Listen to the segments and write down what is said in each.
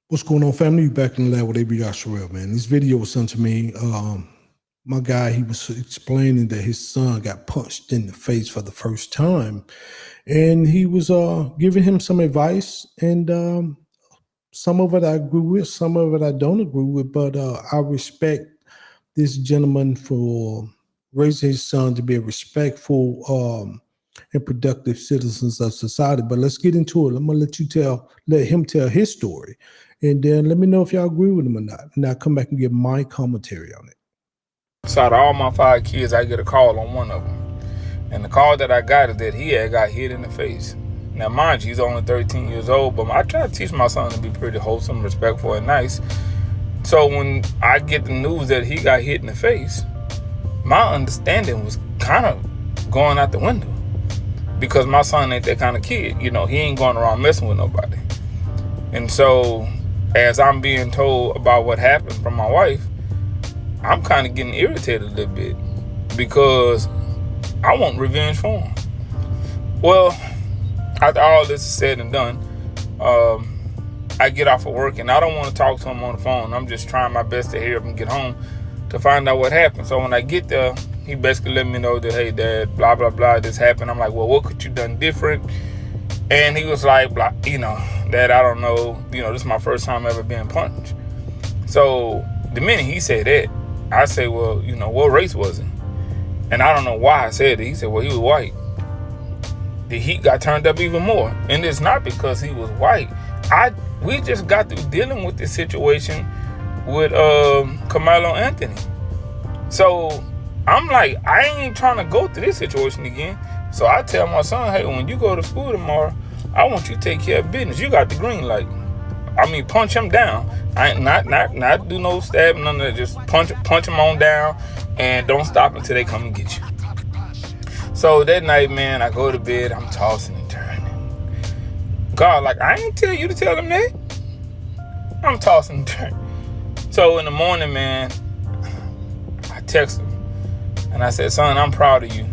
What's going on, family? You back in the lab with AB Yashua, man. This video was sent to me. My guy, he was explaining that his son got punched in the face for the first time, and he was giving him some advice. And some of it I agree with, some of it I don't agree with. But I respect this gentleman for raising his son to be a respectful and productive citizens of society. But let's get into it. I'm gonna let him tell his story, and then let me know if y'all agree with him or not. And I'll come back and give my commentary on it. So out of all my 5 kids, I get a call on one of them. And the call that I got is that he had got hit in the face. Now, mind you, he's only 13 years old, but I try to teach my son to be pretty wholesome, respectful, and nice. So when I get the news that he got hit in the face, my understanding was kind of going out the window. Because my son ain't that kind of kid. You know, he ain't going around messing with nobody. And so, as I'm being told about what happened from my wife, I'm kind of getting irritated a little bit because I want revenge for him. Well, after all this is said and done, I get off of work and I don't want to talk to him on the phone. I'm just trying my best to hear him get home to find out what happened. So when I get there, he basically let me know that, hey, Dad, blah, blah, blah, this happened. I'm like, well, what could you done different? And he was like, blah, Dad, I don't know. This is my first time ever being punched. So the minute he said that, I say, well, what race was he? And I don't know why I said it. He said, well, he was white. The heat got turned up even more. And it's not because he was white. We just got through dealing with this situation with Carmelo Anthony. So I'm like, I ain't trying to go through this situation again. So I tell my son, hey, when you go to school tomorrow, I want you to take care of business. You got the green light. I mean, punch him down. I ain't not do no stabbing, none of that. Just punch him on down, and don't stop until they come and get you. So that night, man, I go to bed. I'm tossing and turning. God, like, I ain't tell you to tell him that. I'm tossing and turning. So in the morning, man, I text him, and I said, son, I'm proud of you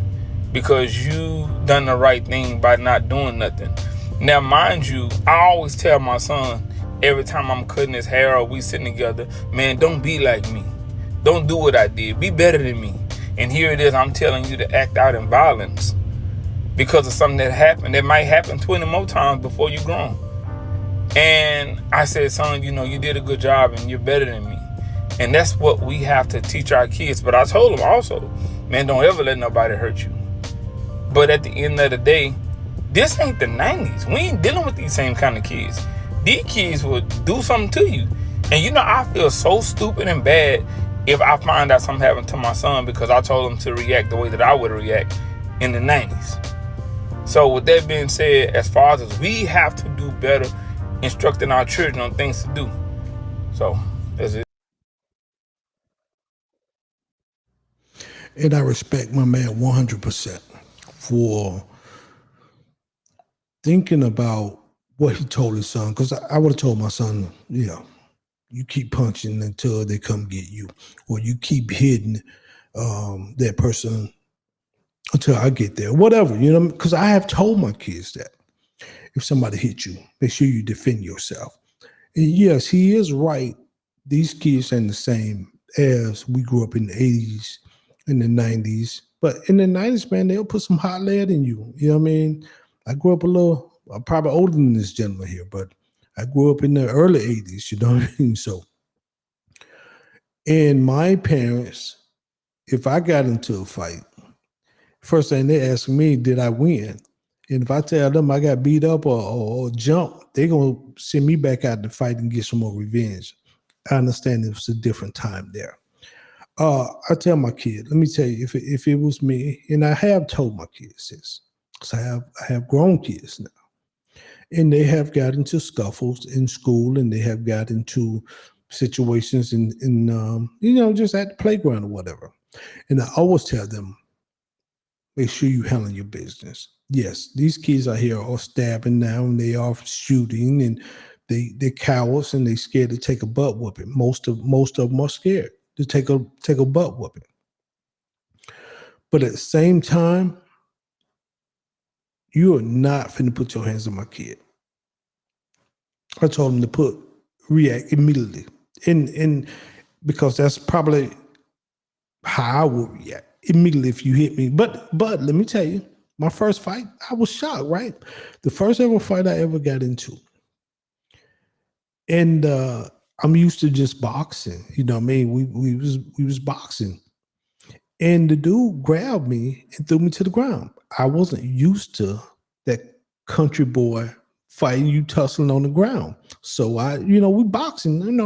because you done the right thing by not doing nothing. Now, mind you, I always tell my son, every time I'm cutting his hair or we sitting together, man, don't be like me. Don't do what I did. Be better than me. And here it is, I'm telling you to act out in violence because of something that happened. That might happen 20 more times before you're grown. And I said, son, you did a good job and you're better than me. And that's what we have to teach our kids. But I told them also, man, don't ever let nobody hurt you. But at the end of the day, this ain't the 90s. We ain't dealing with these same kind of kids. These kids would do something to you. And I feel so stupid and bad if I find out something happened to my son because I told him to react the way that I would react in the 90s. So with that being said, as far as we have to do better instructing our children on things to do. So that's it. And I respect my man 100% for thinking about what he told his son. Because I would have told my son, you keep punching until they come get you, or you keep hitting that person until I get there, whatever, because I have told my kids that if somebody hits you, make sure you defend yourself. And yes, he is right. These kids ain't the same as we grew up in the 80s, in the 90s. But in the 90s, man, they'll put some hot lead in you. You know what I mean? I grew up I'm probably older than this gentleman here, but I grew up in the early 80s, you know what I mean? So, and my parents, if I got into a fight, first thing they ask me, did I win? And if I tell them I got beat up or jumped, they're going to send me back out to fight and get some more revenge. I understand it was a different time there. I tell my kid, let me tell you, if it was me, and I have told my kids this, because I have grown kids now, and they have got into scuffles in school, and they have got into situations in just at the playground or whatever. And I always tell them, make sure you handle your business. Yes, these kids out here are stabbing now, and they are shooting, and they're cowards, and they scared to take a butt whooping. Most of them are scared to take a butt whooping. But at the same time, you are not finna put your hands on my kid. I told him to put react immediately. And because that's probably how I would react immediately if you hit me. But let me tell you, my first fight, I was shocked, right? The first ever fight I ever got into. And I'm used to just boxing. You know what I mean? We was boxing. And the dude grabbed me and threw me to the ground. I wasn't used to that country boy fighting you tussling on the ground. So we boxing,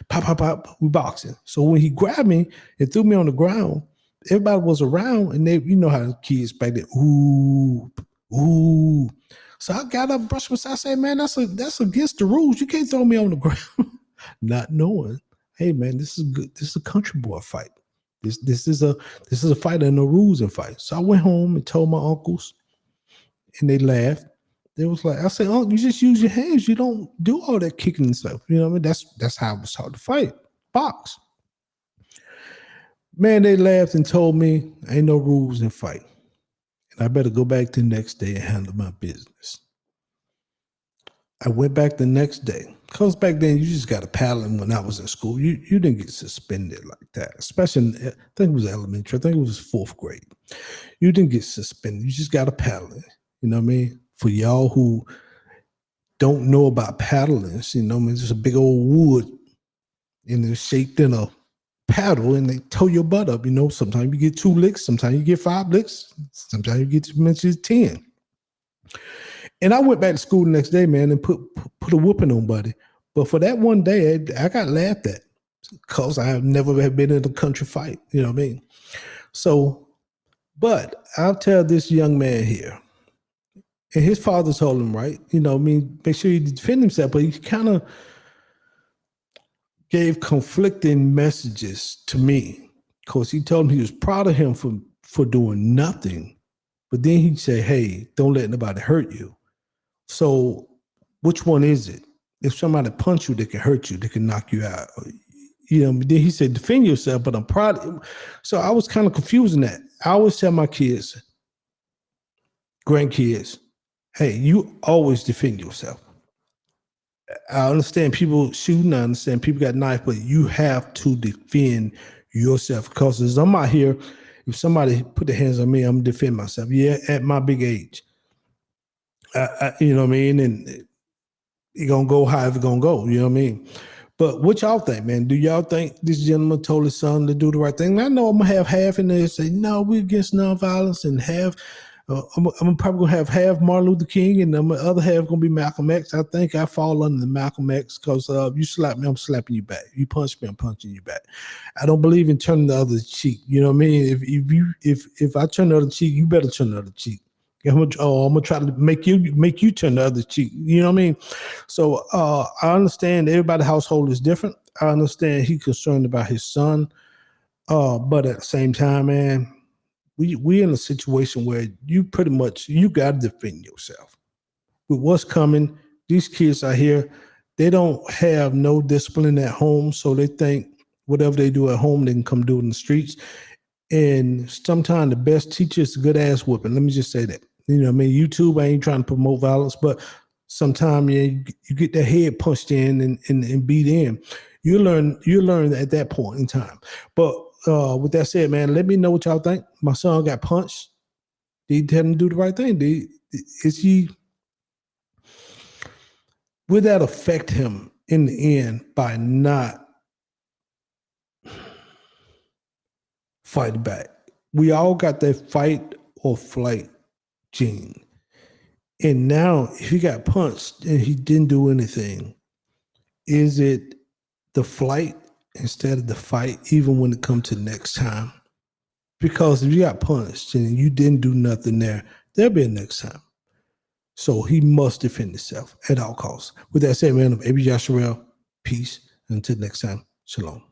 pop, pop, pop, we boxing. So when he grabbed me and threw me on the ground, everybody was around and they, how the kids back there, ooh, ooh. So I got up, brushed myself, I said, man, that's against the rules. You can't throw me on the ground. Not knowing, hey man, this is good. This is a country boy fight. This is a fight and no rules in fight. So I went home and told my uncles, and they laughed. They was like, I said, "Oh, you just use your hands. You don't do all that kicking and stuff." You know what I mean? That's how I was taught to fight, box. Man, they laughed and told me ain't no rules in fight, and I better go back the next day and handle my business. I went back the next day. Because back then, you just got a paddling when I was in school. You didn't get suspended like that, especially I think it was elementary. I think it was 4th grade. You didn't get suspended. You just got a paddling. You know what I mean? For y'all who don't know about paddling, you know what I mean? It's just a big old wood and it's shaped in a paddle and they tow your butt up. Sometimes you get 2 licks, sometimes you get 5 licks, sometimes you get as much as 10. And I went back to school the next day, man, and put a whooping on buddy. But for that one day, I got laughed at because I never had been in a country fight. You know what I mean? So, but I'll tell this young man here, and his father told him, right? Make sure you defend himself, but he kind of gave conflicting messages to me because he told him he was proud of him for doing nothing. But then he'd say, hey, don't let nobody hurt you. So which one is it? If somebody punch you, they can hurt you, they can knock you out. Then he said, defend yourself, but I'm proud. So I was kind of confused in that. I always tell my kids, grandkids, hey, you always defend yourself. I understand people shooting, I understand people got knife, but you have to defend yourself because as I'm out here, if somebody put their hands on me, I'm gonna defend myself. Yeah, at my big age. You know what I mean? And it's going to go however it's going to go. You know what I mean? But what y'all think, man? Do y'all think this gentleman told his son to do the right thing? And I know I'm going to have half in there say, no, we're against nonviolence, and half, I'm probably going to have half Martin Luther King, and the other half going to be Malcolm X. I think I fall under the Malcolm X because you slap me, I'm slapping you back. You punch me, I'm punching you back. I don't believe in turning the other cheek. You know what I mean? If I turn the other cheek, you better turn the other cheek. I'm gonna try to make you turn the other cheek. You know what I mean? So I understand everybody's household is different. I understand he's concerned about his son, but at the same time, man, we in a situation where you pretty much you got to defend yourself with what's coming. These kids out here, they don't have no discipline at home, so they think whatever they do at home, they can come do it in the streets. And sometimes the best teacher is a good ass whooping. Let me just say that. You know what I mean? YouTube, I ain't trying to promote violence, but sometimes you get that head punched in and beat in. You learn at that point in time. But with that said, man, let me know what y'all think. My son got punched. Did he tell him to do the right thing? Will that affect him in the end by not fighting back? We all got that fight or flight gene. And now if he got punched and he didn't do anything, is it the flight instead of the fight, even when it comes to next time? Because if you got punched and you didn't do nothing there'll be a next time. So he must defend himself at all costs. With that said, man, I'm A.B. Joshua. Peace. Until next time, shalom.